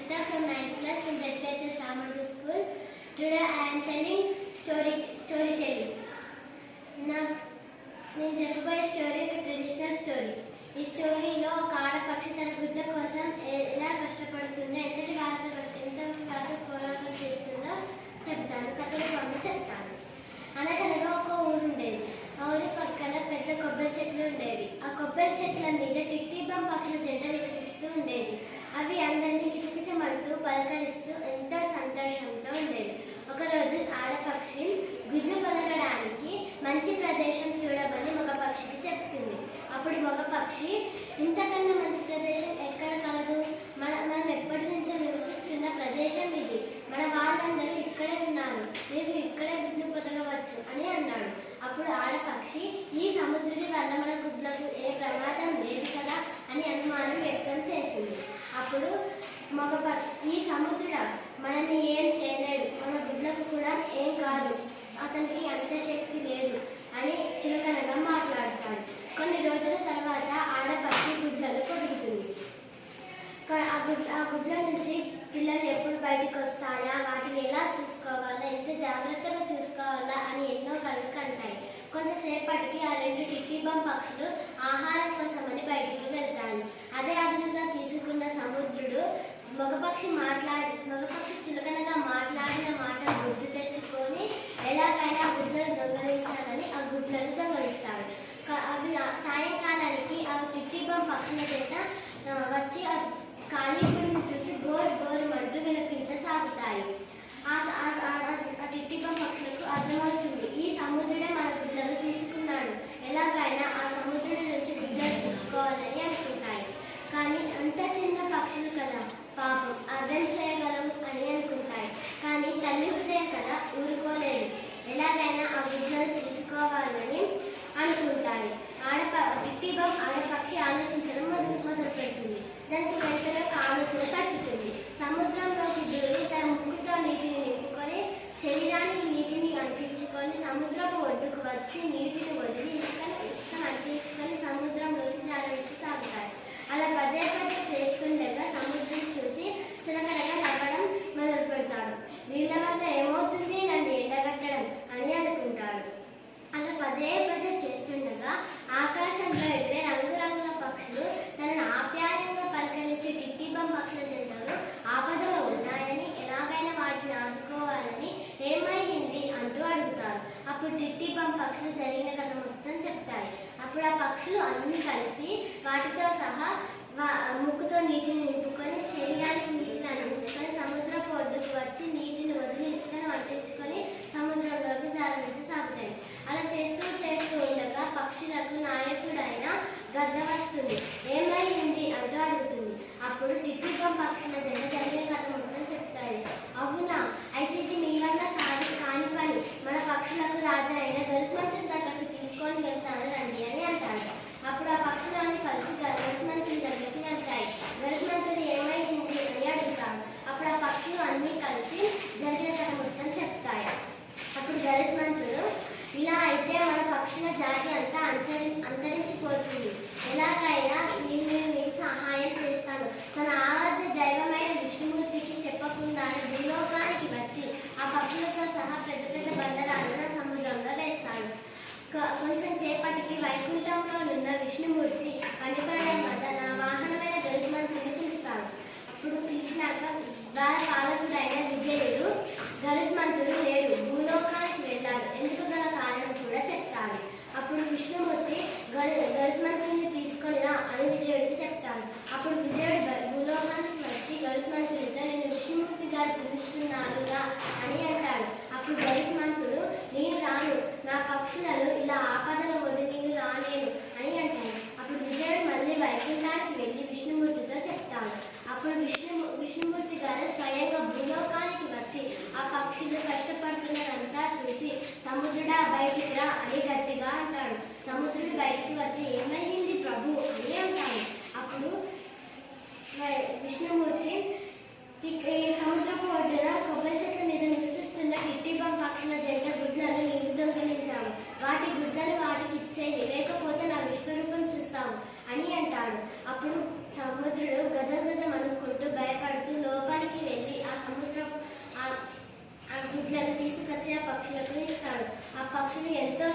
Harshita from 9th class from ZPHS Ramadhu School. Today I am telling storytelling. నేను చెప్పబోయే story ఒక traditional story. ఈ స్టోరీలో ఒక ఆడపక్షి తన గుడ్ల కోసం ఎలా కష్టపడుతుందో, ఎంతటి వారితో పోరాటం చేస్తుందో చెప్తాను. కథల బొమ్మ చెప్తాను. అనగనగా ఒక ఊరు ఉండేది. ఆ ఊరి పక్కన పెద్ద కొబ్బరి చెట్లు ఉండేవి. ఆ కొబ్బరి చెట్ల మీద టిట్టిబం పక్షుల జంట నివసిస్తూ ఉండేది. అవి అందరినీ కిచకిచమంటూ పలకరిస్తూ ఎంతో సంతోషంతో ఉండేవి. ఒకరోజు ఆడపక్షి గుడ్లు పొదగడానికి మంచి ప్రదేశం చూడమని మగ పక్షికి చెప్తుంది. అప్పుడు మగ పక్షి, ఇంతకన్నా మంచి ప్రదేశం ఎక్కడ కలదు? మనం ఎప్పటి నుంచో నివసిస్తున్న ప్రదేశం ఇది. మన వాళ్ళందరూ ఇక్కడే ఉన్నారు. నీవు ఇక్కడే గుడ్లు పొదగవచ్చు అని అన్నాడు. అప్పుడు ఆడపక్షి, ఈ సముద్రుడి వల్ల మన గుడ్లకు ఏ ప్రమాదం లేదు కదా అని అనుమానం వ్యక్తం చేసింది. అప్పుడు మగపక్షి, ఈ సముద్రుడా మనల్ని ఏం చేయలేడు, మన గుడ్లకు కూడా ఏం కాదు, అతనికి అంత శక్తి లేదు అని చులకనగా మాట్లాడతాడు. కొన్ని రోజుల తర్వాత ఆడపక్షి గుడ్లను పొదుగుతుంది. ఆ గుడ్ల నుంచి పిల్లలు ఎప్పుడు బయటకు వస్తాయా, వాటిని ఎలా చూసుకోవాలా, ఎంత జాగ్రత్తగా చూసుకోవాలా అని ఎన్నో కళ్ళు కంటాయి. కొంచెంసేపటికి ఆ రెండు టిట్టిబం పక్షులు ఆహారం కోసమని బయటికి వెళ్తాయి. అదే అదనంగా తీసుకున్న సముద్రుడు మగపక్షి చులకనగా మాట్లాడిన మాటలు గుర్తు తెచ్చుకొని ఎలాగైనా ఆ గుడ్లను దొంగలించాలని ఆ గుడ్లను దొంగలిస్తాడు. అవి సాయంకాలానికి ఆ టిట్టిబం పక్షుల చేత వచ్చి ఆ ఖాళీ గుడిని చూసి బోరుమంటూ వినిపించసాగుతాయి. ఆ టిట్టిబం పక్షులకు అర్థమవుతుంది, ఈ సముద్రుడే మన గుడ్లను తీసుకున్నాడు, ఎలాగైనా ఆ సముద్రుడి నుంచి గుడ్లను తీసుకోవాలని అనుకుంటాయి. కానీ అంత చిన్న పక్షులు కదా, పాపం అర్థం చేయగలవు అని అనుకుంటాయి. కానీ తల్లి హృదయం కదా, ఊరుకోలేదు, ఎలాగైనా ఆ గుడ్లను తీసుకోవాలని అనుకుంటాయి. టిట్టిబం ఆడపక్షి ఆలోచించడం మొదలు పెడుతుంది. దానికి వెంటనే ఆలోచన తట్టుతుంది. సముద్రంలోకి దూరి తన ముక్కుతో నీటిని నింపుకొని శరీరానికి నీటిని అంటించుకొని సముద్రపు ఒడ్డుకు వచ్చి నీటిని వదిలి ఇసుకను అంటించుకొని సముద్రంలోకి జారవించి తాగుతారు. అలా పదే చేస్తుండగా సముద్రం చూసి చిలకనగా నవ్వడం మొదలు పెడతాడు. వీళ్ళ వల్ల ఏమవుతుంది, నన్ను ఎండగట్టడం అని అనుకుంటాడు. అలా పదే చేస్తుండగా ఆకాశంలో ఎగిరే రంగురంగుల పక్షులు తనను ఆప్యాయంగా పలకరించే టిట్టిబం పక్షుల జంటలు ఆపదలో ఉన్నాయని, ఎలాగైనా వాటిని ఆదుకోవాలని ఏమైంది అంటూ అడుగుతారు. అప్పుడు టిట్టిబం పక్షులు జరిగిన కథ మొత్తం చెప్తాయి. అప్పుడు ఆ పక్షులు అన్నీ కలిసి వాటితో సహా ముక్కుతో నీటిని నింపుకొని శరీరానికి నీటిని అంటించుకొని సముద్రపు ఒడ్డుకు వచ్చి నీటిని వదిలి ఇసుకను అంటించుకొని సముద్రంలోకి జారవిడిచి సాగుతాయి. అలా చేస్తూ ఉండగా పక్షులకు నాయకుడైన గద్ద వస్తుంది. ఏమైంది అంటూ అడుగుతుంది. అప్పుడు టిట్టిబం పక్షుల జంట జరిగిన కథ మొత్తం చెప్తాయి. అవునా, అయితే ఇది మీ వల్ల కాని పని, మన పక్షులకు రాజా అయిన గరుత్మంతుడి దగ్గరకు తీసుకొని వెళ్తాను రండి అని అంటాడు. అప్పుడు ఆ పక్షులన్నీ కలిసి గరుత్మంతుడి దగ్గరికి వెళ్తాయి. గరుత్మంతుడు ఏమైంది అని అడుగుతాడు. అప్పుడు ఆ పక్షులు అన్నీ కలిసి జరిగిన కథ మొత్తం చెప్తాయి. అప్పుడు గరుత్మంతుడు, ఇలా అయితే మన పక్షుల జాతి అంతా అంతరించిపోతుంది, ఎలాగైనా నేను మీకు సహాయం చేస్తాను. తన ఆరాధ్య దైవమైన విష్ణుమూర్తికి చెప్పకుండా భూలోకానికి వచ్చి ఆ పక్షులతో సహా పెద్ద బండరాలను సముద్రంలో వేస్తాడు. కొంచెం సేపటికి వైకుంఠంలోనున్న విష్ణుమూర్తి పడిపడడం వల్ల నా వాహనమైన గరుత్మంతుడిని పిలుస్తాడు. అప్పుడు పిలిచినాక పాలకుడైన విజయుడు, గరుత్మంతుడు లేడు, భూలోకానికి వెళ్ళాడు, ఎందుకు గల కారణం కూడా చెప్తాడు. అప్పుడు విష్ణుమూర్తి గరుత్మంతుడిని తీసుకొని రా అని విజయుడికి చెప్తాడు. అప్పుడు విజయుడు భూలోకానికి వచ్చి గరుత్మంతుడితో, నేను విష్ణుమూర్తి గారు పిలుస్తున్నాను రా అని అంటాడు. అప్పుడు గరుత్మంతుడు, నేను రాను, నా పక్షులను ఇలా ఆపదలో వదిలి నేను రాలేను అని అంటాడు. అప్పుడు విజయుడు మళ్ళీ వైకుంఠానికి వెళ్ళి విష్ణుమూర్తితో చెప్తాడు. అప్పుడు విష్ణుమూర్తి గారు స్వయంగా భూలోకానికి వచ్చి ఆ పక్షులు కష్టపడుతున్నదంతా చూసి, సముద్రుడా బయటికి రా అని గట్టిగా అంటాడు. సముద్రుడు బయటికి వచ్చి, ఏమైంది ప్రభు అని అంటాడు. అప్పుడు విష్ణుమూర్తి, సముద్రపు ఒడ్డున కొబ్బరి చెట్ల మీద నివసిస్తున్న టిట్టిబం పక్షుల జంట గుడ్లను నీవు దొంగిలించావు, వాటి గుడ్లను వాటికి ఇచ్చేయి, లేకపోతే నా విశ్వరూపం చూస్తావు అని అంటాడు. అప్పుడు సముద్రుడు గజం అనుకుంటూ భయపడుతూ లోపలికి పక్షులు ఎంతో